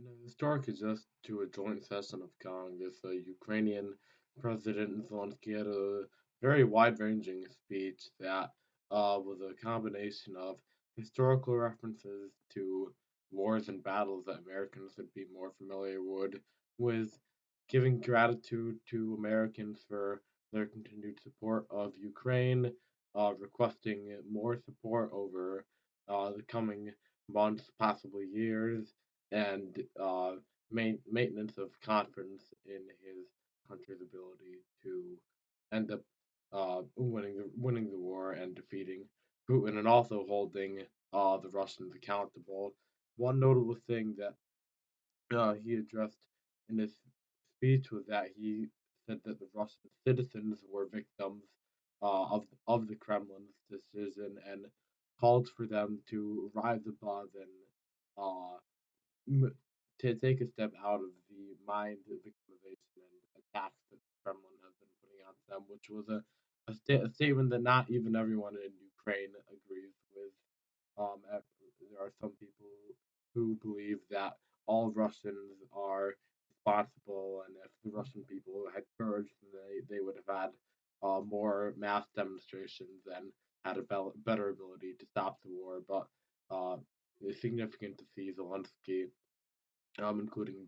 In a historic address to a joint session of Congress, Ukrainian President Zelensky had a very wide-ranging speech that was a combination of historical references to wars and battles that Americans would be more familiar with giving gratitude to Americans for their continued support of Ukraine, requesting more support over the coming months, possibly years, and maintenance of confidence in his country's ability to end up winning the war and defeating Putin, and also holding the Russians accountable. One notable thing that he addressed in his speech was that he said that the Russian citizens were victims of the Kremlin's decision and called for them to rise above and uh, m- to take a step out of the mind victimization and attacks that the Kremlin has been putting on them, which was a statement that not even everyone in Ukraine agrees with. There are some people who believe that all Russians are responsible, and if the Russian people had courage, then they would have had more mass demonstrations and had a better ability to stop the war. But it's significant to see Zelensky including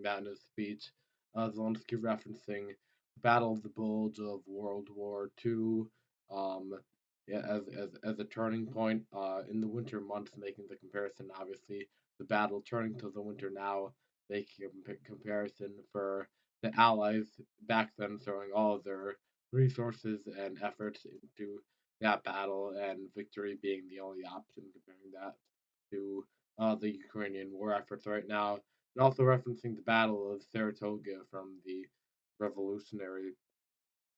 that in his speech. Zelensky referencing the Battle of the Bulge of World War II, um, yeah, as a turning point in the winter months, making the comparison. Obviously, the battle turning to the winter now, making a comparison for the Allies back then, throwing all of their resources and efforts into that battle, and victory being the only option, comparing that to the Ukrainian war efforts right now, and also referencing the Battle of Saratoga from the Revolutionary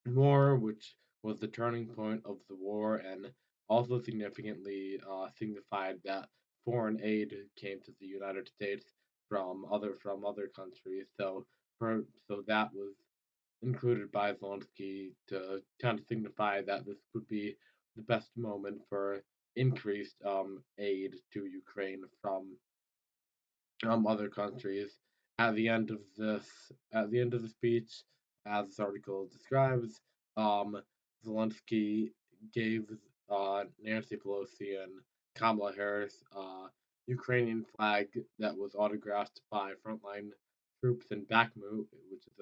War, which was the turning point of the war, and also significantly signified that foreign aid came to the United States from other countries. So that was included by Zelensky to kind of signify that this would be the best moment for increased aid to Ukraine from other countries. At the end of the speech, as this article describes, um, Zelensky gave Nancy Pelosi and Kamala Harris Ukrainian flag that was autographed by frontline troops in Bakhmut, which is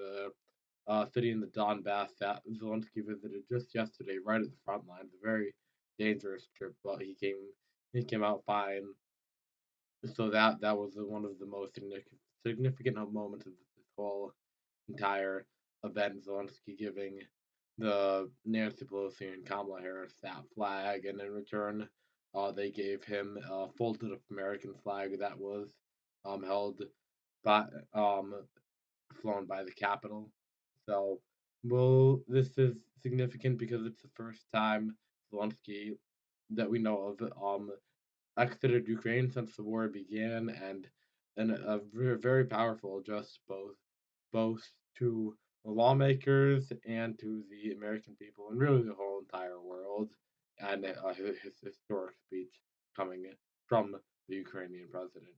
a city in the Donbass that Zelensky visited just yesterday, right at the front lines. A very dangerous trip, but he came out fine. So that was one of the most significant moments of this whole entire event. Zelensky giving the Nancy Pelosi and Kamala Harris that flag, and in return, they gave him a folded up American flag that was held by flown by the Capitol. So, well, this is significant because it's the first time Zelensky that we know of exited Ukraine since the war began, and a very powerful address both to the lawmakers and to the American people and really the whole entire world, and his historic speech coming from the Ukrainian president.